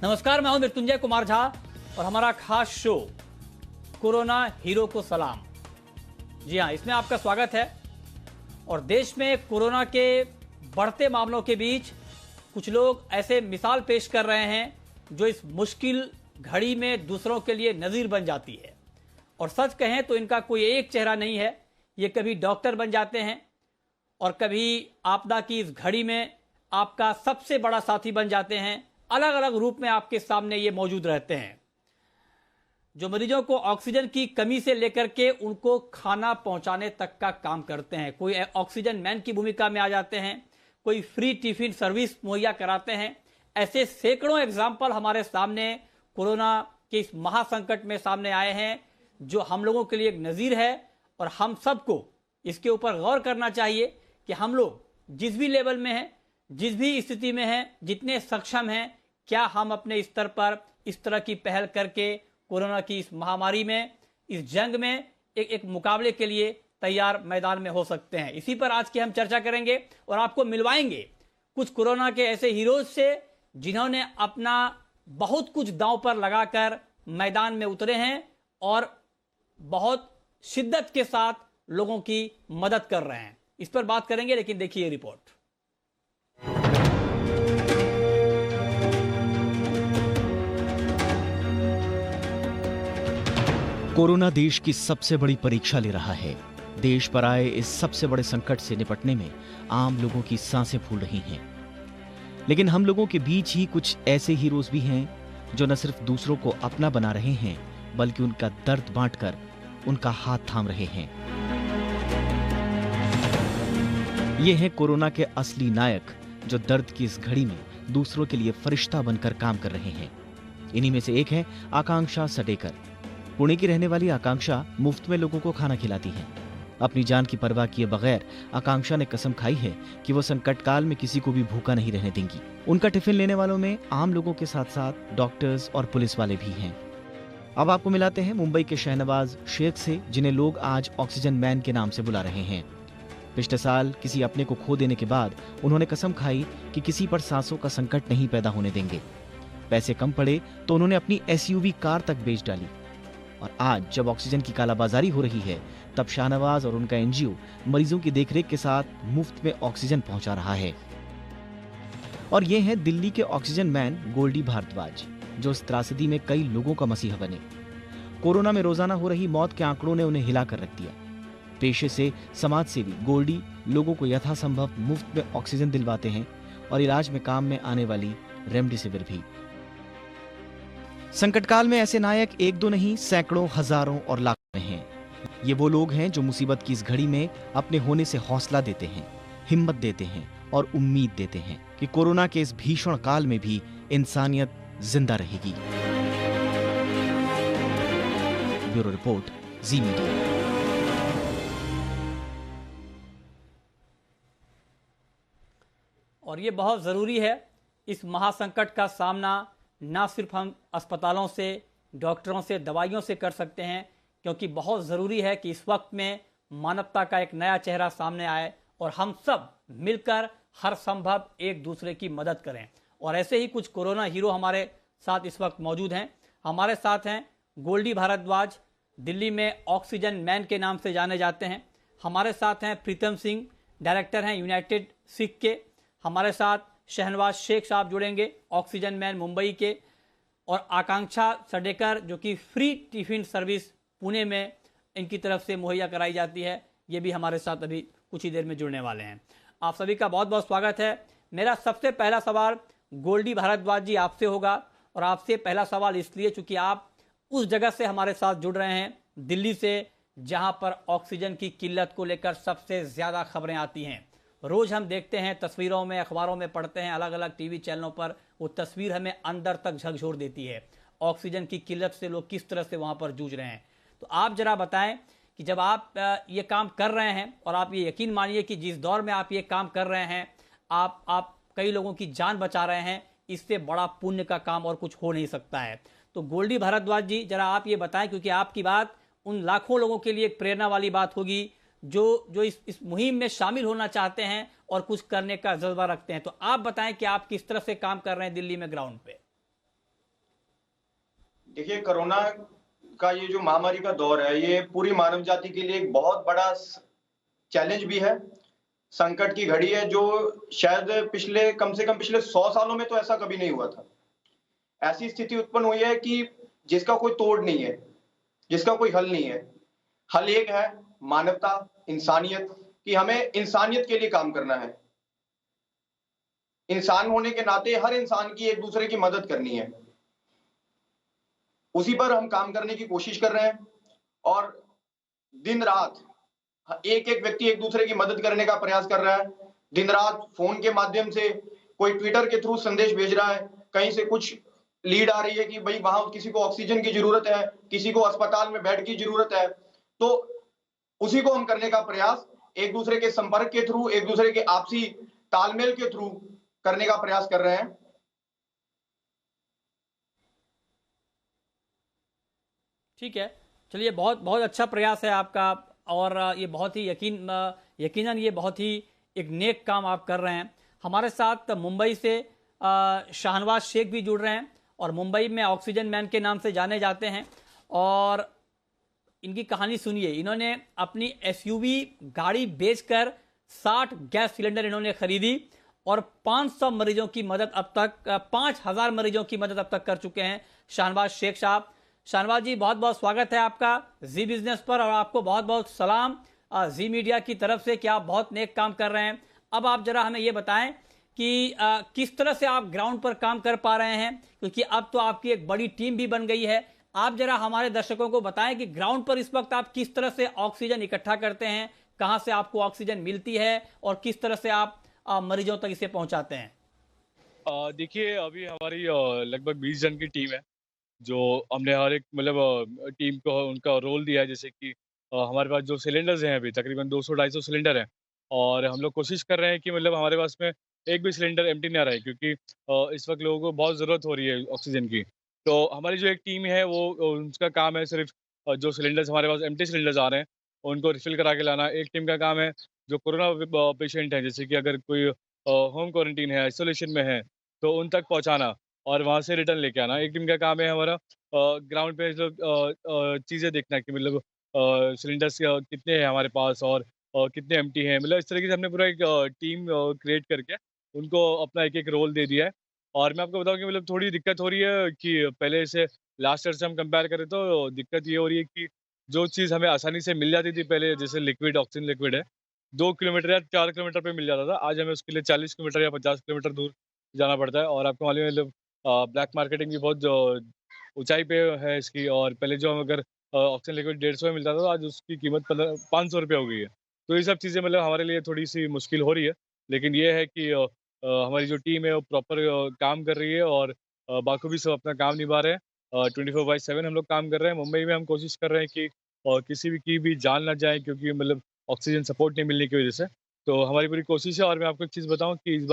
नमस्कार, मैं हूं मृत्युंजय कुमार झा और हमारा खास शो कोरोना हीरो को सलाम। जी हां, इसमें आपका स्वागत है। और देश में कोरोना के बढ़ते मामलों के बीच कुछ लोग ऐसे मिसाल पेश कर रहे हैं जो इस मुश्किल घड़ी में दूसरों के लिए नज़ीर बन जाती है। और सच कहें तो इनका कोई एक चेहरा नहीं है। ये कभी डॉक्टर बन जाते हैं और कभी आपदा की इस घड़ी में आपका सबसे बड़ा साथी बन जाते हैं। अलग अलग रूप में आपके सामने ये मौजूद रहते हैं, जो मरीजों को ऑक्सीजन की कमी से लेकर के उनको खाना पहुंचाने तक का काम करते हैं। कोई ऑक्सीजन मैन की भूमिका में आ जाते हैं, कोई फ्री टिफिन सर्विस मुहैया कराते हैं। ऐसे सैकड़ों एग्जाम्पल हमारे सामने कोरोना के इस महासंकट में सामने आए हैं, जो हम लोगों के लिए एक नज़ीर है। और हम सबको इसके ऊपर गौर करना चाहिए कि हम लोग जिस भी लेवल में हैं, जिस भी स्थिति में हैं, जितने सक्षम हैं, क्या हम अपने स्तर पर इस तरह की पहल करके कोरोना की इस महामारी में, इस जंग में एक मुकाबले के लिए तैयार मैदान में हो सकते हैं। इसी पर आज की हम चर्चा करेंगे और आपको मिलवाएंगे कुछ कोरोना के ऐसे हीरोज से जिन्होंने अपना बहुत कुछ दांव पर लगाकर मैदान में उतरे हैं और बहुत शिद्दत के साथ लोगों की मदद कर रहे हैं। इस पर बात करेंगे, लेकिन देखिए रिपोर्ट। कोरोना देश की सबसे बड़ी परीक्षा ले रहा है। देश पर आए इस सबसे बड़े संकट से निपटने में आम लोगों की सांसें फूल रही हैं। लेकिन हम लोगों के बीच ही कुछ ऐसे हीरोज भी हैं जो न सिर्फ दूसरों को अपना बना रहे हैं, बल्कि उनका दर्द बांटकर उनका हाथ थाम रहे हैं। ये हैं कोरोना के असली नायक, जो दर्द की इस घड़ी में दूसरों के लिए फरिश्ता बनकर काम कर रहे हैं। इन्हीं में से एक है आकांक्षा सडेकर। पुणे की रहने वाली आकांक्षा मुफ्त में लोगों को खाना खिलाती हैं। अपनी जान की परवाह किए बगैर आकांक्षा ने कसम खाई है कि वो संकट काल में किसी को भी भूखा नहीं रहने देंगी। उनका टिफिन लेने वालों में आम लोगों के साथ साथ डॉक्टर्स और पुलिस वाले भी हैं। अब आपको मिलाते हैं मुंबई के शहनवाज शेख से, जिन्हें लोग आज ऑक्सीजन मैन के नाम से बुला रहे हैं। पिछले साल किसी अपने को खो देने के बाद उन्होंने कसम खाई कि किसी पर सांसों का संकट नहीं पैदा होने देंगे। पैसे कम पड़े तो उन्होंने अपनी SUV कार तक बेच डाली। और आज जब ऑक्सीजन की कालाबाजारी हो रही है, तब शाहनवाज और उनका NGO मरीजों की देखरेख के साथ मुफ्त में ऑक्सीजन पहुंचा रहा है। और ये हैं दिल्ली के ऑक्सीजन मैन गोल्डी भारद्वाज, जो इस त्रासदी में कई लोगों का मसीहा बने। कोरोना में रोजाना हो रही मौत के आंकड़ों ने उन्हें हिलाकर रख दिया। पेशे से समाज सेवी गोल्डी लोगों को यथासंभव मुफ्त में ऑक्सीजन दिलवाते हैं और इलाज में काम में आने वाली रेमडेसिविर भी। संकट काल में ऐसे नायक एक दो नहीं, सैकड़ों, हजारों और लाखों में हैं। ये वो लोग हैं जो मुसीबत की इस घड़ी में अपने होने से हौसला देते हैं, हिम्मत देते हैं और उम्मीद देते हैं कि कोरोना के इस भीषण काल में भी इंसानियत जिंदा रहेगी। ब्यूरो रिपोर्ट, जी मीडिया। और ये बहुत ज़रूरी है। इस महासंकट का सामना ना सिर्फ हम अस्पतालों से, डॉक्टरों से, दवाइयों से कर सकते हैं, क्योंकि बहुत ज़रूरी है कि इस वक्त में मानवता का एक नया चेहरा सामने आए और हम सब मिलकर हर संभव एक दूसरे की मदद करें। और ऐसे ही कुछ कोरोना हीरो हमारे साथ इस वक्त मौजूद हैं। हमारे साथ हैं गोल्डी भारद्वाज, दिल्ली में ऑक्सीजन मैन के नाम से जाने जाते हैं। हमारे साथ हैं प्रीतम सिंह, डायरेक्टर हैं यूनाइटेड सिख के। हमारे साथ शहनवाज शेख साहब जुड़ेंगे, ऑक्सीजन मैन मुंबई के। और आकांक्षा सडेकर, जो कि फ्री टिफिन सर्विस पुणे में इनकी तरफ से मुहैया कराई जाती है, ये भी हमारे साथ अभी कुछ ही देर में जुड़ने वाले हैं। आप सभी का बहुत बहुत स्वागत है। मेरा सबसे पहला सवाल गोल्डी भारद्वाज जी आपसे होगा। और आपसे पहला सवाल इसलिए चूंकि आप उस जगह से हमारे साथ जुड़ रहे हैं, दिल्ली से, जहां पर ऑक्सीजन की किल्लत को लेकर सबसे ज़्यादा खबरें आती हैं। रोज़ हम देखते हैं, तस्वीरों में, अखबारों में पढ़ते हैं, अलग अलग टीवी चैनलों पर वो तस्वीर हमें अंदर तक झकझोर देती है। ऑक्सीजन की किल्लत से लोग किस तरह से वहाँ पर जूझ रहे हैं। तो आप जरा बताएं कि जब आप ये काम कर रहे हैं, और आप ये यकीन मानिए कि जिस दौर में आप ये काम कर रहे हैं, आप कई लोगों की जान बचा रहे हैं, इससे बड़ा पुण्य का काम और कुछ हो नहीं सकता है। तो गोल्डी भारद्वाज जी, जरा आप ये बताएं, क्योंकि आपकी बात उन लाखों लोगों के लिए एक प्रेरणा वाली बात होगी जो इस मुहिम में शामिल होना चाहते हैं और कुछ करने का जज्बा रखते हैं। तो आप बताएं कि आप किस तरह से काम कर रहे हैं दिल्ली में ग्राउंड पे। देखिए, कोरोना का ये जो महामारी का दौर है, ये पूरी मानव जाति के लिए एक बहुत बड़ा चैलेंज भी है, संकट की घड़ी है, जो शायद पिछले कम से कम पिछले 100 सालों में तो ऐसा कभी नहीं हुआ था। ऐसी स्थिति उत्पन्न हुई है कि जिसका कोई तोड़ नहीं है, जिसका कोई हल नहीं है। हल एक है, मानवता, इंसानियत, कि हमें इंसानियत के लिए काम करना है। इंसान होने के नाते हर इंसान की एक-दूसरे की मदद करनी है। उसी पर हम काम करने की कोशिश कर रहे हैं और दिन-रात एक-एक व्यक्ति एक-दूसरे की मदद करने का प्रयास कर रहा है। दिन-रात फ़ोन के माध्यम से कोई ट्विटर के थ्रू संदेश भेज रहा है, कहीं से कुछ लीड आ रही है कि भई वहाँ किसी को ऑक्सीजन की ज़रूरत है, किसी को अस्पताल में बेड की ज़रूरत है। तो उसी को हम करने का प्रयास एक-दूसरे के संपर्क के थ्रू, एक-दूसरे के आपसी तालमेल के थ्रू करने का प्रयास कर रहे हैं। ठीक है। चलिए, बहुत बहुत अच्छा प्रयास है आपका और ये बहुत ही यकीनन ये बहुत ही एक नेक काम आप कर रहे हैं। हमारे साथ मुंबई से शाहनवाज शेख भी जुड़ रहे हैं और मुंबई में ऑक्सीजन मैन के नाम से जाने जाते हैं और इनकी कहानी सुनिए। इन्होंने अपनी एसयूवी गाड़ी बेचकर 60 गैस सिलेंडर इन्होंने खरीदी और 500 मरीजों की मदद अब तक 5000 मरीजों की मदद अब तक कर चुके हैं शाहनवाज शेख साहब। शाहनवाज जी, बहुत बहुत स्वागत है आपका जी बिजनेस पर और आपको बहुत बहुत सलाम जी मीडिया की तरफ से कि आप बहुत नेक काम कर रहे हैं। अब आप जरा हमें ये बताएं कि किस तरह से आप ग्राउंड पर काम कर पा रहे हैं, क्योंकि अब तो आपकी एक बड़ी टीम भी बन गई है। आप जरा हमारे दर्शकों को बताएं कि ग्राउंड पर इस वक्त आप किस तरह से ऑक्सीजन इकट्ठा करते हैं, कहां से आपको ऑक्सीजन मिलती है और किस तरह से आप मरीजों तक इसे पहुंचाते हैं। देखिए, अभी हमारी लगभग 20 जन की टीम है, जो हमने हर एक टीम को उनका रोल दिया है। जैसे कि हमारे पास जो सिलेंडर्स हैं अभी तकरीबन 200-250 सिलेंडर हैं और हम लोग कोशिश कर रहे हैं कि हमारे पास में एक भी सिलेंडर एम्प्टी ना रहे, क्योंकि इस वक्त लोगों को बहुत ज़रूरत हो रही है ऑक्सीजन की। तो हमारी जो एक टीम है वो उसका काम है सिर्फ जो सिलेंडर्स हमारे पास एम्प्टी सिलेंडर्स आ रहे हैं उनको रिफ़िल करा के लाना। एक टीम का काम है जो कोरोना पेशेंट हैं, जैसे कि अगर कोई होम क्वारंटीन है, आइसोलेशन में है, तो उन तक पहुँचाना और वहाँ से रिटर्न लेके आना। एक टीम का काम है हमारा ग्राउंड पे जो चीज़ें देखना कि सिलेंडर्स कितने हैं हमारे पास और कितने एम्प्टी हैं। इस तरीके से हमने पूरा एक टीम क्रिएट करके उनको अपना एक-एक रोल दे दिया है। और मैं आपको बताऊँ कि थोड़ी दिक्कत हो रही है कि पहले से लास्ट ईयर से हम कंपेयर करें तो दिक्कत ये हो रही है कि जो चीज़ हमें आसानी से मिल जाती थी पहले, जैसे लिक्विड, ऑक्सीजन लिक्विड है, 2 किलोमीटर या 4 किलोमीटर पे मिल जाता था। आज हमें उसके लिए 40 किलोमीटर या 50 किलोमीटर दूर जाना पड़ता है। और आपको मालूम है ब्लैक मार्केटिंग भी बहुत ऊँचाई पे है इसकी। और पहले जो हम अगर ऑक्सीजन लिक्विड 150 में मिलता था, तो आज उसकी कीमत 500 रुपये हो गई है। तो ये सब चीज़ें हमारे लिए थोड़ी-सी मुश्किल हो रही है। लेकिन ये है कि हमारी जो टीम है वो प्रॉपर काम कर रही है और बाखूबी सब अपना काम निभा रहे हैं। 24/7 हम लोग काम कर रहे हैं। मुंबई में हम कोशिश कर रहे हैं कि किसी भी की भी जान ना जाए, क्योंकि ऑक्सीजन सपोर्ट नहीं मिलने की वज़ह से। तो हमारी पूरी कोशिश है। और मैं आपको एक चीज़ बताऊँ कि इस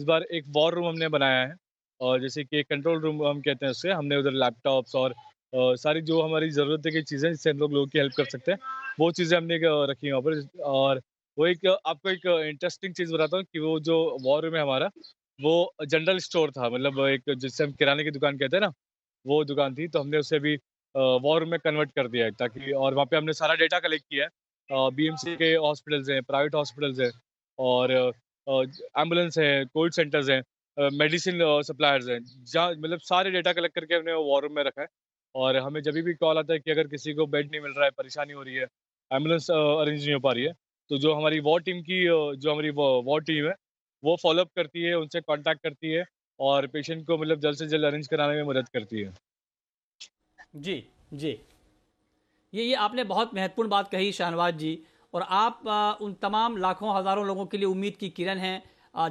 बार एक वॉर रूम हमने बनाया है। और जैसे कि एक कंट्रोल रूम हम कहते हैं उससे, हमने उधर लैपटॉप्स और सारी जो हमारी ज़रूरत की चीज़ें जिससे हम लोगों की हेल्प कर सकते हैं, वो चीज़ें हमने रखी हैं वहाँ पर। और वो आपको एक इंटरेस्टिंग चीज़ बताता हूँ कि वो जो वॉर रूम है हमारा, वो जनरल स्टोर था। एक जिसे हम किराने की दुकान कहते हैं ना, वो दुकान थी। तो हमने उसे अभी वॉर रूम में कन्वर्ट कर दिया है, ताकि और वहाँ पे हमने सारा डेटा कलेक्ट किया है। बीएमसी के हॉस्पिटल्स हैं, प्राइवेट हॉस्पिटल्स हैं और एम्बुलेंस है, कोविड सेंटर्स हैं, मेडिसिन सप्लायर्स हैं, जहाँ सारे डेटा कलेक्ट करके हमने वो वॉर रूम में रखा है। और हमें जभी भी कॉल आता है कि अगर किसी को बेड नहीं मिल रहा है, परेशानी हो रही है, एम्बुलेंस अरेंज नहीं हो पा रही है, तो जो हमारी वॉर टीम की जो हमारी वॉर टीम है, वो फ़ॉलो-अप करती है, उनसे कॉन्टैक्ट करती है और पेशेंट को जल्द से जल्द अरेंज कराने में मदद करती है। जी, जी। ये आपने बहुत महत्वपूर्ण बात कही शाहनवाज जी। और आप उन तमाम लाखों हज़ारों लोगों के लिए उम्मीद की किरण हैं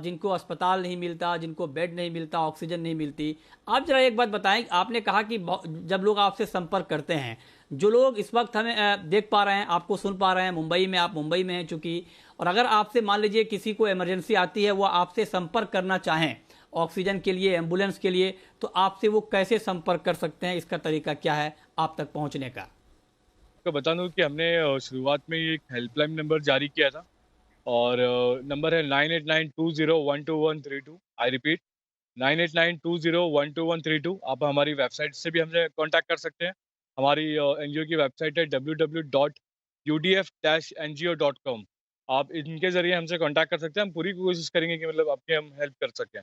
जिनको अस्पताल नहीं मिलता, जिनको बेड नहीं मिलता, ऑक्सीजन नहीं मिलती। आप जरा एक बात बताएं, आपने कहा कि जब लोग आपसे संपर्क करते हैं, जो लोग इस वक्त हमें देख पा रहे हैं, आपको सुन पा रहे हैं मुंबई में, आप मुंबई में हैं चूँकि, और अगर आपसे मान लीजिए किसी को इमरजेंसी आती है, वो आपसे संपर्क करना चाहें ऑक्सीजन के लिए, एम्बुलेंस के लिए, तो आपसे वो कैसे संपर्क कर सकते हैं? इसका तरीका क्या है आप तक पहुँचने का? आपको बता दूँ कि हमने शुरुआत में एक हेल्पलाइन नंबर जारी किया था और नंबर है 9892012132। I repeat 9892012132। आप हमारी वेबसाइट से भी हमसे कांटेक्ट कर सकते हैं। हमारी एनजीओ की वेबसाइट है www.udf-ngo.com। आप इनके ज़रिए हमसे कांटेक्ट कर सकते हैं। हम पूरी कोशिश करेंगे कि मतलब आपकी हम हेल्प कर सकें।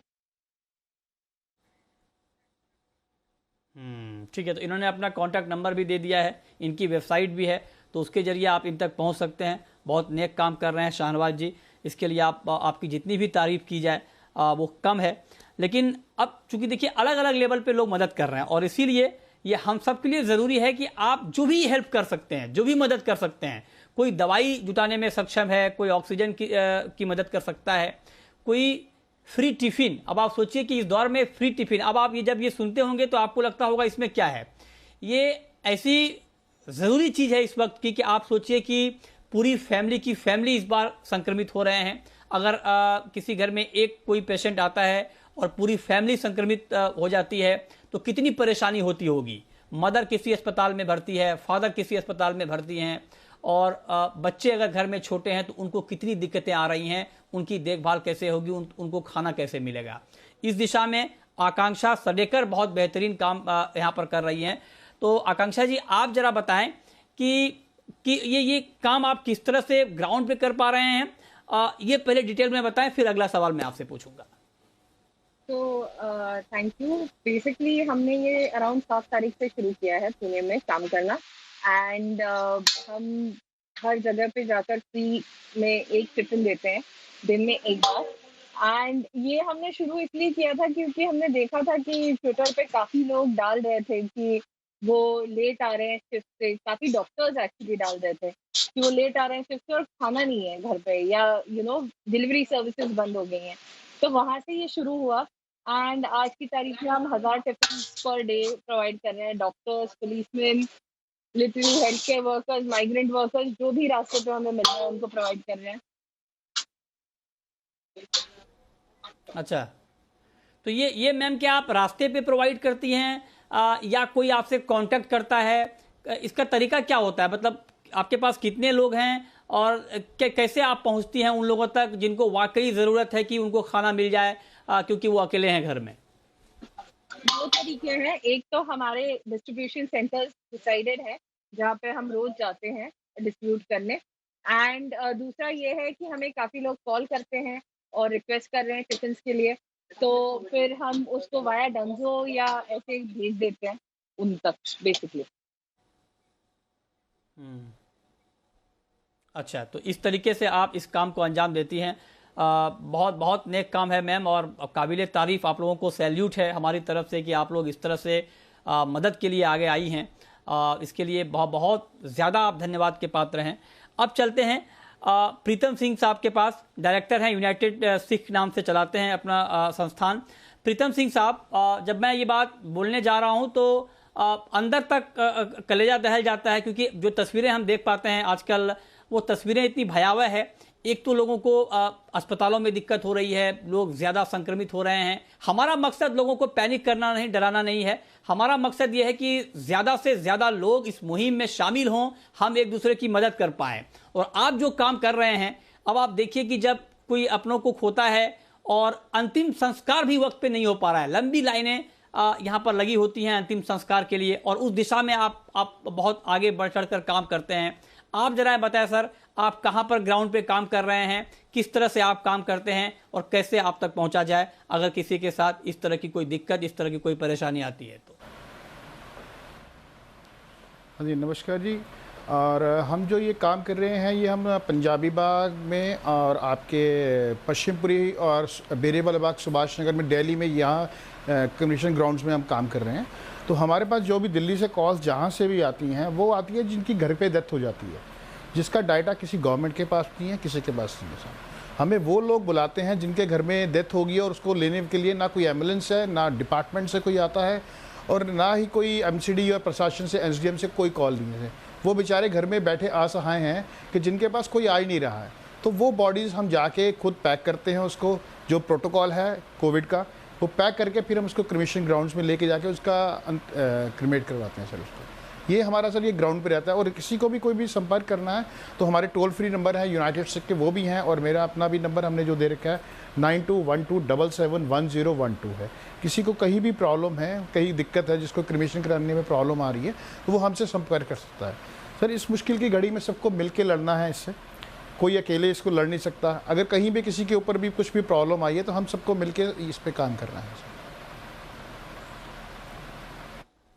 ठीक है, तो इन्होंने अपना कॉन्टैक्ट नंबर भी दे दिया है, इनकी वेबसाइट भी है, तो उसके ज़रिए आप इन तक पहुंच सकते हैं। बहुत नेक काम कर रहे हैं शाहनवाज जी, इसके लिए आपकी जितनी भी तारीफ़ की जाए वो कम है। लेकिन अब चूंकि देखिए अलग अलग लेवल पे लोग मदद कर रहे हैं, और इसीलिए ये हम सब के लिए ज़रूरी है कि आप जो भी हेल्प कर सकते हैं, जो भी मदद कर सकते हैं, कोई दवाई जुटाने में सक्षम है, कोई ऑक्सीजन की मदद कर सकता है, कोई फ्री टिफिन। अब आप सोचिए कि इस दौर में फ्री टिफिन, अब आप जब ये सुनते होंगे तो आपको लगता होगा इसमें क्या है। ये ऐसी ज़रूरी चीज़ है इस वक्त की कि आप सोचिए कि पूरी फैमिली इस बार संक्रमित हो रहे हैं। अगर किसी घर में एक कोई पेशेंट आता है और पूरी फैमिली संक्रमित हो जाती है तो कितनी परेशानी होती होगी। मदर किसी अस्पताल में भर्ती है, फादर किसी अस्पताल में भर्ती हैं, और बच्चे अगर घर में छोटे हैं तो उनको कितनी दिक्कतें आ रही हैं, उनकी देखभाल कैसे होगी, उनको खाना कैसे मिलेगा। इस दिशा में आकांक्षा सडेकर बहुत बेहतरीन काम यहाँ पर कर रही हैं। तो आकांक्षा जी, आप जरा बताएं कि ये काम आप किस तरह से ग्राउंड पे कर पा रहे हैं, ये पहले डिटेल में बताएं, फिर अगला सवाल मैं आपसे पूछूंगा। तो थैंक यू। बेसिकली हमने ये अराउंड 7 तारीख से शुरू किया है पुणे में काम करना, एंड हम हर जगह पे जाकर फ्री में एक टिफिन देते हैं, दिन में एक बार। एंड ये हमने शुरू इसलिए किया था क्योंकि हमने देखा था कि ट्विटर पे काफ़ी लोग डाल रहे थे कि वो लेट आ रहे हैं शिफ्ट से। काफ़ी डॉक्टर्स एक्चुअली डाल रहे थे कि वो लेट आ रहे हैं शिफ्ट से और खाना नहीं है घर पे, या डिलीवरी सर्विसेज बंद हो गई हैं। तो वहाँ से ये शुरू हुआ, एंड आज की तारीख में हम 1000 टिफिन पर डे प्रोवाइड कर रहे हैं। Doctors, policeman, literally health care workers, migrant workers, जो भी रास्ते पे हमें मिल रहा है उनको प्रोवाइड कर रहे हैं। अच्छा, तो ये मैम क्या आप रास्ते पे प्रोवाइड करती हैं या कोई आपसे कांटेक्ट करता है? इसका तरीका क्या होता है? मतलब आपके पास कितने लोग हैं और कैसे आप पहुंचती हैं उन लोगों तक जिनको वाकई ज़रूरत है कि उनको खाना मिल जाए क्योंकि वो अकेले हैं घर में? 2 तरीके हैं। एक तो हमारे डिस्ट्रीब्यूशन सेंटर्स डिसाइडेड है जहाँ पे हम रोज जाते हैं डिस्ट्रीब्यूट करने, एंड दूसरा ये है कि हमें काफ़ी लोग कॉल करते हैं और रिक्वेस्ट कर रहे हैं टिफिन के लिए, तो फिर हम उसको वाया डंजो या ऐसे भेज देते हैं उन तक बेसिकली। अच्छा, तो इस तरीके से आप इस काम को अंजाम देती हैं। बहुत बहुत नेक काम है मैम, और काबिल तारीफ़। आप लोगों को सैल्यूट है हमारी तरफ से कि आप लोग इस तरह से मदद के लिए आगे आई हैं। इसके लिए बहुत बहुत ज़्यादा आप धन्यवाद के पात्र हैं। अब चलते हैं प्रीतम सिंह साहब के पास। डायरेक्टर हैं, यूनाइटेड सिख नाम से चलाते हैं अपना संस्थान। प्रीतम सिंह साहब, जब मैं ये बात बोलने जा रहा हूँ तो अंदर तक कलेजा दहल जाता है, क्योंकि जो तस्वीरें हम देख पाते हैं आजकल वो तस्वीरें इतनी भयावह है। एक तो लोगों को अस्पतालों में दिक्कत हो रही है, लोग ज़्यादा संक्रमित हो रहे हैं। हमारा मकसद लोगों को पैनिक करना नहीं, डराना नहीं है। हमारा मकसद ये है कि ज़्यादा से ज़्यादा लोग इस मुहिम में शामिल हों, हम एक दूसरे की मदद कर पाएँ। और आप जो काम कर रहे हैं, अब आप देखिए कि जब कोई अपनों को खोता है और अंतिम संस्कार भी वक्त पे नहीं हो पा रहा है, लंबी लाइनें यहाँ पर लगी होती हैं अंतिम संस्कार के लिए, और उस दिशा में आप बहुत आगे बढ़ चढ़ कर काम करते हैं। आप जरा बताएं सर, आप कहाँ पर ग्राउंड पे काम कर रहे हैं, किस तरह से आप काम करते हैं और कैसे आप तक पहुँचा जाए अगर किसी के साथ इस तरह की कोई दिक्कत, इस तरह की कोई परेशानी आती है तो? हाँ जी, नमस्कार जी। और हम जो ये काम कर रहे हैं ये हम पंजाबी बाग में और आपके पश्चिमपुरी और बेरेवाला बाग सुभाष नगर में, दिल्ली में, यहाँ कम्युनिकेशन ग्राउंड्स में हम काम कर रहे हैं। तो हमारे पास जो भी दिल्ली से कॉल्स जहाँ से भी आती हैं वो आती है जिनकी घर पे डेथ हो जाती है, जिसका डाटा किसी गवर्नमेंट के पास नहीं है, किसी के पास नहीं है। हमें वो लोग बुलाते हैं जिनके घर में डेथ होगी और उसको लेने के लिए ना कोई एम्बुलेंस है, ना डिपार्टमेंट से कोई आता है, और ना ही कोई एमसीडी और प्रशासन से, एसडीएम से कोई कॉल नहीं है। वो बेचारे घर में बैठे असहाय हैं कि जिनके पास कोई आ ही नहीं रहा है। तो वो बॉडीज़ हम जाके खुद पैक करते हैं, उसको जो प्रोटोकॉल है कोविड का वो पैक करके फिर हम उसको क्रिमेशन ग्राउंड्स में लेके जाके उसका क्रिमेट करवाते हैं सर उसको। ये हमारा सर ये ग्राउंड पे रहता है। और किसी को भी कोई भी संपर्क करना है तो हमारे टोल फ्री नंबर है यूनाइटेड स्टेट के, वो भी हैं, और मेरा अपना भी नंबर हमने जो दे रखा है 9212771012 है। किसी को कहीं भी प्रॉब्लम है, कहीं दिक्कत है, जिसको क्रिमेशन कराने में प्रॉब्लम आ रही है तो वो हमसे संपर्क कर सकता है। सर इस मुश्किल की घड़ी में सबको मिल के लड़ना है, इससे कोई अकेले इसको लड़ नहीं सकता। अगर कहीं भी किसी के ऊपर भी कुछ भी प्रॉब्लम आई है तो हम सबको मिल के इस पर काम करना है सर।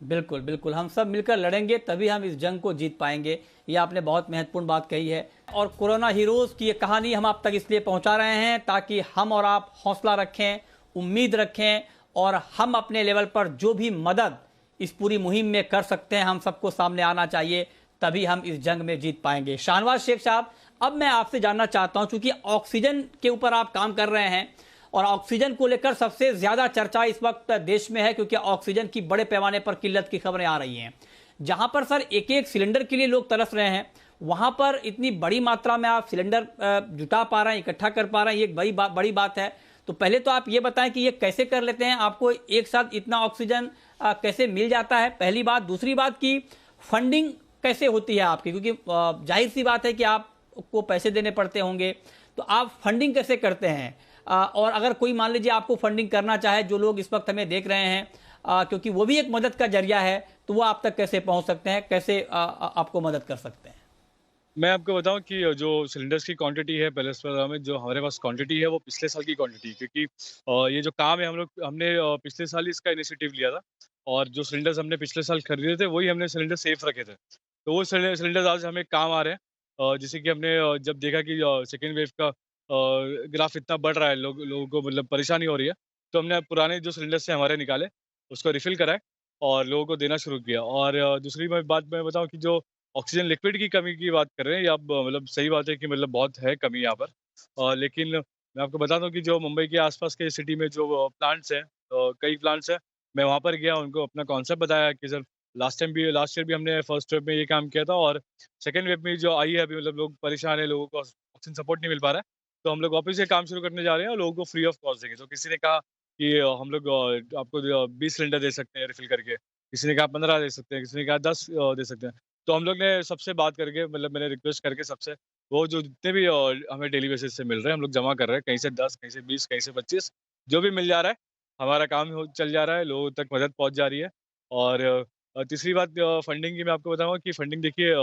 बिल्कुल बिल्कुल, हम सब मिलकर लड़ेंगे तभी हम इस जंग को जीत पाएंगे। ये आपने बहुत महत्वपूर्ण बात कही है। और कोरोना हीरोज़ की ये कहानी हम आप तक इसलिए पहुंचा रहे हैं ताकि हम और आप हौसला रखें, उम्मीद रखें, और हम अपने लेवल पर जो भी मदद इस पूरी मुहिम में कर सकते हैं हम सबको सामने आना चाहिए, तभी हम इस जंग में जीत पाएंगे। शाहनवाज शेख साहब, अब मैं आपसे जानना चाहता हूं, चूंकि ऑक्सीजन के ऊपर आप काम कर रहे हैं और ऑक्सीजन को लेकर सबसे ज्यादा चर्चा इस वक्त देश में है, क्योंकि ऑक्सीजन की बड़े पैमाने पर किल्लत की खबरें आ रही हैं। जहां पर सर एक एक सिलेंडर के लिए लोग तरस रहे हैं, वहां पर इतनी बड़ी मात्रा में आप सिलेंडर जुटा पा रहे हैं, इकट्ठा कर पा रहे हैं, ये एक बड़ी बात है। तो पहले तो आप ये बताएं कि ये कैसे कर लेते हैं, आपको एक साथ इतना ऑक्सीजन कैसे मिल जाता है, पहली बात। दूसरी बात की फंडिंग कैसे होती है आपकी, क्योंकि जाहिर सी बात है कि आपको पैसे देने पड़ते होंगे, तो आप फंडिंग कैसे करते हैं? और अगर कोई मान लीजिए आपको फंडिंग करना चाहे, जो लोग इस वक्त हमें देख रहे हैं, क्योंकि वो भी एक मदद का जरिया है, तो वो आप तक कैसे पहुंच सकते हैं, कैसे आपको मदद कर सकते हैं? मैं आपको बताऊं कि जो सिलेंडर्स की क्वांटिटी है पहले अस्पताल में, जो हमारे पास क्वांटिटी है वो पिछले साल की क्वांटिटी है, क्योंकि ये जो काम है हमने पिछले साल ही इसका इनिशिएटिव लिया था, और जो सिलेंडर्स हमने पिछले साल खरीदे थे वही हमने सिलेंडर सेफ रखे थे, तो वो सिलेंडर्स आज हमें काम आ रहे हैं। जैसे कि हमने जब देखा कि सेकेंड वेव का ग्राफ इतना बढ़ रहा है, लोगों को मतलब परेशानी हो रही है, तो हमने पुराने जो सिलेंडर्स थे हमारे निकाले, उसको रिफिल कराए और लोगों को देना शुरू किया। और दूसरी बात मैं बताऊं कि जो ऑक्सीजन लिक्विड की कमी की बात कर रहे हैं, या आप मतलब सही बात है कि मतलब बहुत है कमी यहाँ पर। लेकिन मैं आपको बता दूं कि जो मुंबई के आसपास के सिटी में जो प्लांट्स हैं, कई प्लांट्स हैं, मैं वहाँ पर गया, उनको अपना कॉन्सेप्ट बताया कि सर लास्ट ईयर भी हमने फर्स्ट वेव में ये काम किया था, और सेकेंड वेव में जो आई है अभी, मतलब लोग परेशान है, लोगों को ऑक्सीजन सपोर्ट नहीं मिल पा रहा है, तो हम लोग वापस से काम शुरू करने जा रहे हैं और लोगों को फ्री ऑफ कॉस्ट देंगे। तो किसी ने कहा कि हम लोग आपको 20 सिलेंडर दे सकते हैं रिफिल करके, किसी ने कहा 15 दे सकते हैं, किसी ने कहा 10 दे सकते हैं। तो हम लोग ने सबसे बात करके, मतलब मैंने रिक्वेस्ट करके सबसे, वो जो जितने भी हमें डेली बेसिस से मिल रहे हैं, हम लोग जमा कर रहे हैं, कहीं से 10, कहीं से 20, कहीं से 25, जो भी मिल जा रहा है, हमारा काम चल जा रहा है, लोगों तक मदद पहुँच जा रही है। और तीसरी बात फंडिंग की मैं आपको बताऊँगा कि फंडिंग देखिए,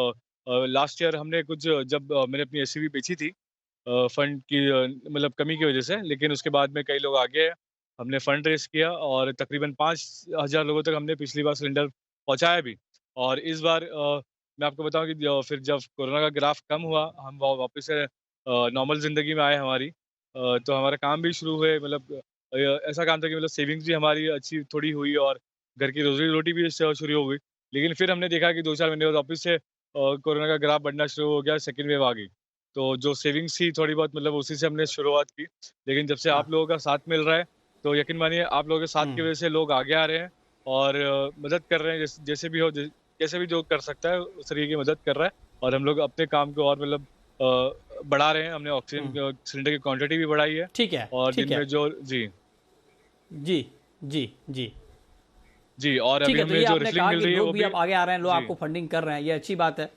लास्ट ईयर हमने कुछ जब मैंने अपनी एसयूवी बेची थी फंड की मतलब कमी की वजह से, लेकिन उसके बाद में कई लोग आगे आए, हमने फंड रेज़ किया और तकरीबन 5000 लोगों तक हमने पिछली बार सिलेंडर पहुँचाया भी। और इस बार मैं आपको बताऊँ कि फिर जब कोरोना का ग्राफ कम हुआ, हम वापस से नॉर्मल ज़िंदगी में आए हमारी, तो हमारा काम भी शुरू हुए, मतलब ऐसा काम था कि मतलब सेविंग्स भी हमारी अच्छी थोड़ी हुई और घर की रोज़ी-रोटी भी इससे शुरू हो गई। लेकिन फिर हमने देखा कि 2-4 महीने बाद वापस से कोरोना का ग्राफ बढ़ना शुरू हो गया, सेकंड वेव आ गई। तो जो सेविंग्स थी थोड़ी बहुत, मतलब उसी से हमने शुरुआत की। लेकिन जब से हाँ। आप लोगों का साथ मिल रहा है, तो यकीन मानिए आप लोगों के साथ की वजह से लोग आगे आ रहे हैं और मदद कर रहे हैं, जैसे भी हो, कैसे भी जो कर सकता है उस तरीके की मदद कर रहा है। और हम लोग अपने काम को और मतलब बढ़ा रहे हैं। हमने ऑक्सीजन सिलेंडर की क्वांटिटी भी बढ़ाई है। ठीक है, और ठीक दिन है। में जो जी जी, जी, जी। जी, और ठीक अभी है, तो हमें ये जो आपने रिफिलिंग कहा मिल कि रही है लोग वो भी भी अब आगे आ रहे हैं, लोग जी आपको फंडिंग कर रहे हैं, ये अच्छी बात है।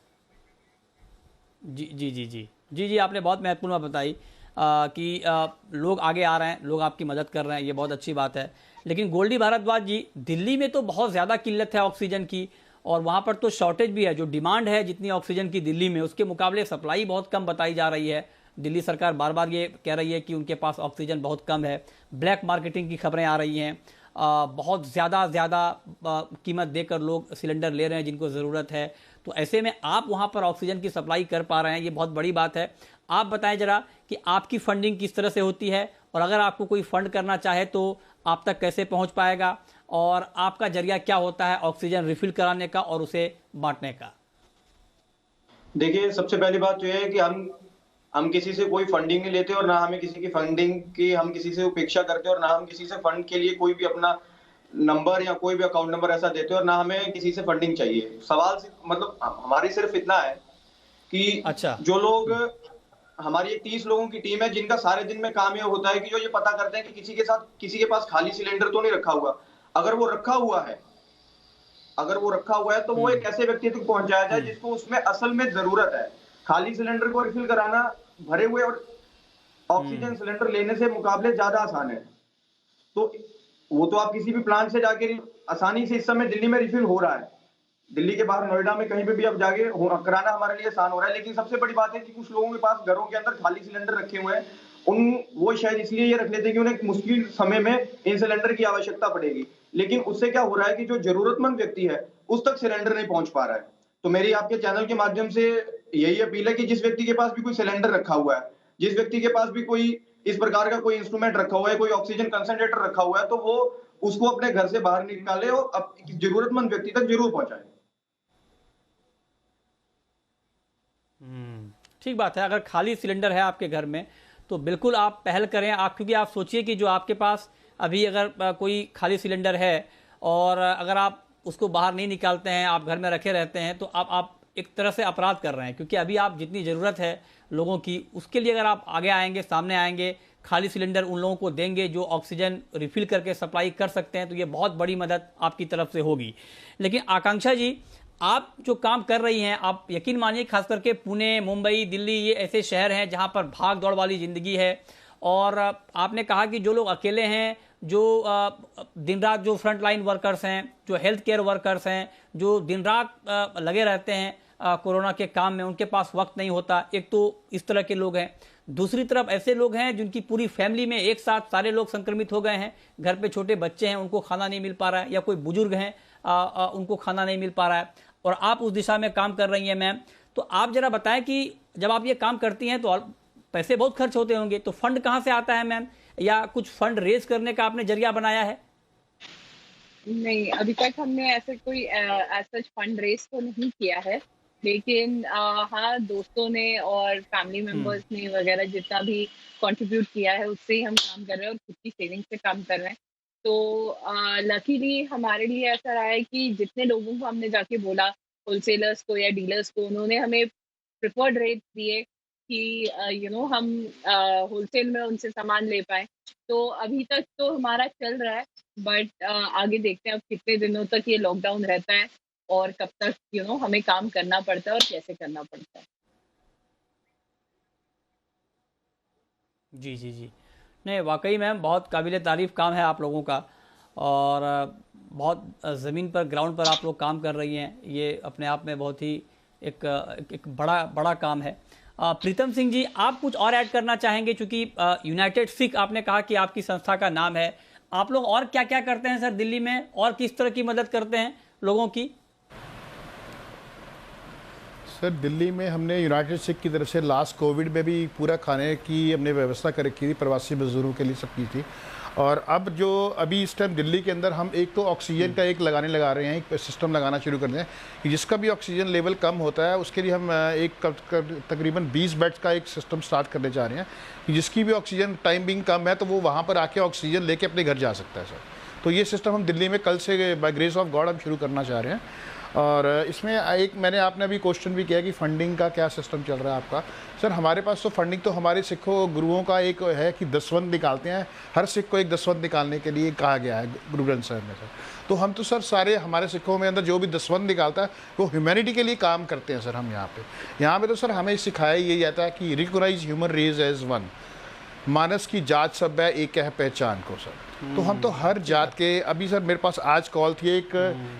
जी, जी, जी, जी। जी, जी, आपने बहुत महत्वपूर्ण बात बताई कि लोग आगे आ रहे हैं, लोग आपकी मदद कर रहे हैं, ये बहुत अच्छी बात है। लेकिन गोल्डी भारद्वाज जी, दिल्ली में तो बहुत ज़्यादा किल्लत है ऑक्सीजन की, और वहाँ पर तो शॉर्टेज भी है। जो डिमांड है जितनी ऑक्सीजन की दिल्ली में, उसके मुकाबले सप्लाई बहुत कम बताई जा रही है। दिल्ली सरकार बार बार ये कह रही है कि उनके पास ऑक्सीजन बहुत कम है। ब्लैक मार्केटिंग की खबरें आ रही हैं। बहुत ज़्यादा कीमत देकर लोग सिलेंडर ले रहे हैं जिनको ज़रूरत है। तो ऐसे में आप वहाँ पर ऑक्सीजन की सप्लाई कर पा रहे हैं, ये बहुत बड़ी बात है। आप बताएं जरा कि आपकी फंडिंग किस तरह से होती है, और अगर आपको कोई फंड करना चाहे तो आप तक कैसे पहुँच पाएगा, और आपका जरिया क्या होता है ऑक्सीजन रिफिल कराने का और उसे बांटने का? देखिए, सबसे पहली बात तो ये है कि हम किसी से कोई फंडिंग नहीं लेते, और ना हमें किसी की फंडिंग की हम किसी से उपेक्षा करते, और ना हम किसी से फंड के लिए कोई भी अपना नंबर या कोई भी अकाउंट नंबर ऐसा देते, और ना हमें किसी से फंडिंग चाहिए। सवाल मतलब हमारी सिर्फ इतना है कि अच्छा। जो लोग, हमारी एक 30 लोगों की टीम है जिनका सारे दिन में काम ये होता है कि जो ये पता करते हैं कि किसी के पास खाली सिलेंडर तो नहीं रखा हुआ। अगर वो रखा हुआ है अगर वो रखा हुआ है तो वो एक ऐसे व्यक्ति तक पहुंचाया जाए जिसको उसमें असल में जरूरत है। खाली सिलेंडर को रिफिल कराना भरे हुए और ऑक्सीजन सिलेंडर लेने से मुकाबले ज्यादा आसान है। तो वो तो आप किसी भी प्लांट से जाके आसानी से, इस समय दिल्ली में रिफिल हो रहा है, दिल्ली के बाहर नोएडा में कहीं पे भी अब जाके कराना हमारे लिए आसान हो रहा है। लेकिन सबसे बड़ी बात है कि कुछ लोगों के पास घरों के अंदर खाली सिलेंडर रखे हुए हैं, वो शायद इसलिए ये रख लेते हैं कि उन्हें मुश्किल समय में इन सिलेंडर की आवश्यकता पड़ेगी। लेकिन उससे क्या हो रहा है कि जो जरूरतमंद व्यक्ति है उस तक सिलेंडर नहीं पहुंच पा रहा है। तो मेरी आपके चैनल के माध्यम से यही अपील है कि जिस व्यक्ति के पास भी कोई सिलेंडर रखा हुआ है, जिस व्यक्ति के पास भी कोई इस प्रकार का कोई इंस्ट्रूमेंट रखा हुआ है, कोई ऑक्सीजन कंसंट्रेटर रखा हुआ है, तो वो उसको अपने घर से बाहर निकाले और जरूरतमंद व्यक्ति तक जरूर पहुंचाए। ठीक बात है। अगर खाली सिलेंडर है आपके घर में तो बिल्कुल आप पहल करें। आप क्योंकि आप सोचिए कि जो आपके पास अभी अगर कोई खाली सिलेंडर है और अगर आप उसको बाहर नहीं निकालते हैं, आप घर में रखे रहते हैं, तो आप एक तरह से अपराध कर रहे हैं। क्योंकि अभी आप जितनी ज़रूरत है लोगों की, उसके लिए अगर आप आगे आएंगे, सामने आएंगे, खाली सिलेंडर उन लोगों को देंगे जो ऑक्सीजन रिफिल करके सप्लाई कर सकते हैं, तो ये बहुत बड़ी मदद आपकी तरफ से होगी। लेकिन आकांक्षा जी, आप जो काम कर रही हैं, आप यकीन मानिए खास करके पुणे, मुंबई, दिल्ली, ये ऐसे शहर हैं जहां पर भाग दौड़ वाली ज़िंदगी है। और आपने कहा कि जो लोग अकेले हैं, जो दिन रात जो फ्रंट लाइन वर्कर्स हैं, जो हेल्थ केयर वर्कर्स हैं, जो दिन रात लगे रहते हैं कोरोना के काम में, उनके पास वक्त नहीं होता। एक तो इस तरह के लोग हैं। दूसरी तरफ ऐसे लोग हैं जिनकी पूरी फैमिली में एक साथ सारे लोग संक्रमित हो गए हैं, घर पे छोटे बच्चे हैं, उनको खाना नहीं मिल पा रहा है, या कोई बुजुर्ग हैं उनको खाना नहीं मिल पा रहा है, और आप उस दिशा में काम कर रही हैं मैम। तो आप जरा बताएं कि जब आप ये काम करती हैं तो पैसे बहुत खर्च होते होंगे, तो फंड कहाँ से आता है मैम, या कुछ फंड रेज करने का आपने जरिया बनाया है? नहीं, अभी तक हमने ऐसे कोई ऐसा फंड रेज तो नहीं किया है, लेकिन हाँ, दोस्तों ने और फैमिली मेंबर्स ने वगैरह जितना भी कंट्रीब्यूट किया है उससे ही हम काम कर रहे हैं और खुद की सेविंग से काम कर रहे हैं। तो लकीली हमारे लिए ऐसा रहा है कि जितने लोगों को हमने जाके बोला, होलसेलर्स को या डीलर्स को, उन्होंने हमें प्रिफर्ड रेट दिए कि हम होलसेल में उनसे सामान ले पाए। तो अभी तक तो हमारा चल रहा है, बट आगे देखते हैं अब कितने दिनों तक ये लॉकडाउन रहता है और कब तक हमें काम करना पड़ता है और कैसे करना पड़ता है। जी जी जी, नहीं वाकई मैम बहुत काबिल तारीफ़ काम है आप लोगों का, और बहुत ज़मीन पर, ग्राउंड पर आप लोग काम कर रही हैं। ये अपने आप में बहुत ही एक बड़ा काम है। प्रीतम सिंह जी, आप कुछ और ऐड करना चाहेंगे? चूँकि यूनाइटेड सिख आपने कहा कि आपकी संस्था का नाम है, आप लोग और क्या क्या करते हैं सर दिल्ली में, और किस तरह की मदद करते हैं लोगों की? सर, दिल्ली में हमने यूनाइटेड सिख की तरफ से लास्ट कोविड में भी पूरा खाने की हमने व्यवस्था कर रखी थी, प्रवासी मजदूरों के लिए सब की थी। और अब जो अभी इस टाइम दिल्ली के अंदर हम एक तो ऑक्सीजन का एक लगा रहे हैं, एक सिस्टम लगाना शुरू कर दें कि जिसका भी ऑक्सीजन लेवल कम होता है उसके लिए हम तकरीबन 20 बेड्स का एक सिस्टम स्टार्ट करने जा रहे हैं कि जिसकी भी ऑक्सीजन टाइम बिंग कम है तो वो वहाँ पर आके ऑक्सीजन लेके अपने घर जा सकता है सर। तो ये सिस्टम हम दिल्ली में कल से बाय ग्रेस ऑफ गॉड हम शुरू करना चाह रहे हैं। और इसमें आपने अभी क्वेश्चन भी किया कि फंडिंग का क्या सिस्टम चल रहा है आपका। सर, हमारे पास तो फंडिंग तो हमारे सिखों गुरुओं का एक है कि दसवंध निकालते हैं, हर सिख को एक दसवंध निकालने के लिए कहा गया है गुरु ग्रंथ साहिब में सर। तो हम तो सर सारे हमारे सिखों में अंदर जो भी दसवंध निकालता है वो ह्यूमैनिटी के लिए काम करते हैं सर। हम यहाँ पे तो सर हमें सिखाया यही जाता है कि recognise human race as one, मानस की जात सब है एक है पहचान को सर। तो हम तो हर जात के, अभी सर मेरे पास आज कॉल थी एक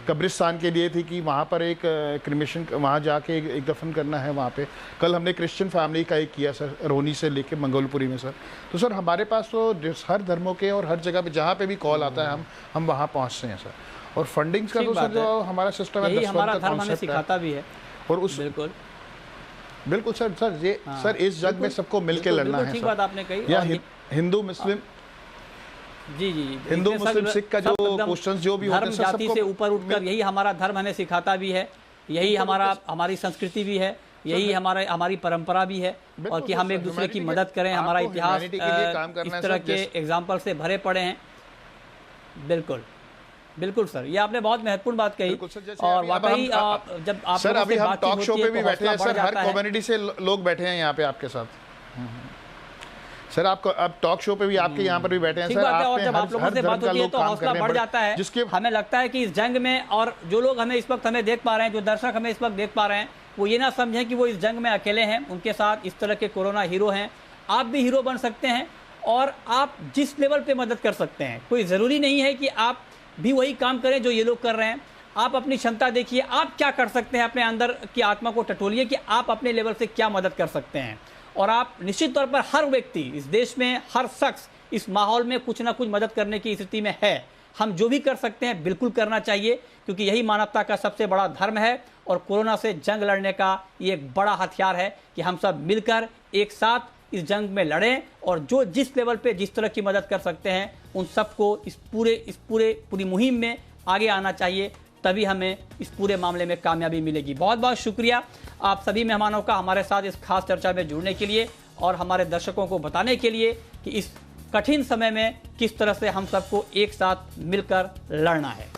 कब्रिस्तान के लिए थी कि वहाँ पर एक क्रिमेशन, वहाँ जाके एक दफन करना है वहाँ पे। कल हमने क्रिश्चियन फैमिली का एक किया सर, रोनी से लेके मंगोलपुरी में सर। तो सर हमारे पास तो हर धर्मों के और हर जगह पे जहाँ पे भी कॉल आता है हम वहाँ पहुँचते हैं सर। और फंडिंग का तो सर जो हमारा सिस्टम है, हमारा धर्म हमें सिखाता भी है। और उस बिल्कुल सर ये सर इस जग में सबको मिलके लड़ना है। ठीक बात आपने कही। या हिंदू मुस्लिम, जी, हिंदू मुस्लिम सिख का जो क्वेश्चंस जो भी होते हैं, जाति से ऊपर उठकर यही हमारा धर्म हमें सिखाता भी है, यही हमारी संस्कृति भी है, यही हमारी परंपरा भी है, और कि हम एक दूसरे की मदद करें। हमारा इतिहास इस तरह के एग्जाम्पल से भरे पड़े हैं। बिल्कुल सर, ये आपने बहुत महत्वपूर्ण बात कही। और वाकई जब आप सर अभी हम टॉक शो पे भी बैठे हैं सर, हर कम्युनिटी से लोग बैठे हैं यहाँ पे आपके साथ। सर आपको अब टॉक शो पे भी आपके यहाँ पर भी बैठे हैं ठीक सर, बात है। और आप जब आप लोगों से बात होती है तो हौसला बढ़ जाता है। जिसके हमें लगता है कि इस जंग में, और जो लोग हमें इस वक्त हमें देख पा रहे हैं, जो दर्शक हमें इस वक्त देख पा रहे हैं, वो ये ना समझें कि वो इस जंग में अकेले हैं। उनके साथ इस तरह के कोरोना हीरो हैं। आप भी हीरो बन सकते हैं और आप जिस लेवल पे मदद कर सकते हैं, कोई ज़रूरी नहीं है कि आप भी वही काम करें जो ये लोग कर रहे हैं। आप अपनी क्षमता देखिए, आप क्या कर सकते हैं, अपने अंदर की आत्मा को टटोलिए कि आप अपने लेवल से क्या मदद कर सकते हैं। और आप निश्चित तौर पर, हर व्यक्ति इस देश में, हर शख्स इस माहौल में कुछ ना कुछ मदद करने की स्थिति में है। हम जो भी कर सकते हैं बिल्कुल करना चाहिए, क्योंकि यही मानवता का सबसे बड़ा धर्म है। और कोरोना से जंग लड़ने का ये एक बड़ा हथियार है कि हम सब मिलकर एक साथ इस जंग में लड़ें, और जो जिस लेवल पे जिस तरह की मदद कर सकते हैं उन सबको इस पूरी मुहिम में आगे आना चाहिए। तभी हमें इस पूरे मामले में कामयाबी मिलेगी। बहुत बहुत शुक्रिया आप सभी मेहमानों का हमारे साथ इस खास चर्चा में जुड़ने के लिए, और हमारे दर्शकों को बताने के लिए कि इस कठिन समय में किस तरह से हम सबको एक साथ मिलकर लड़ना है।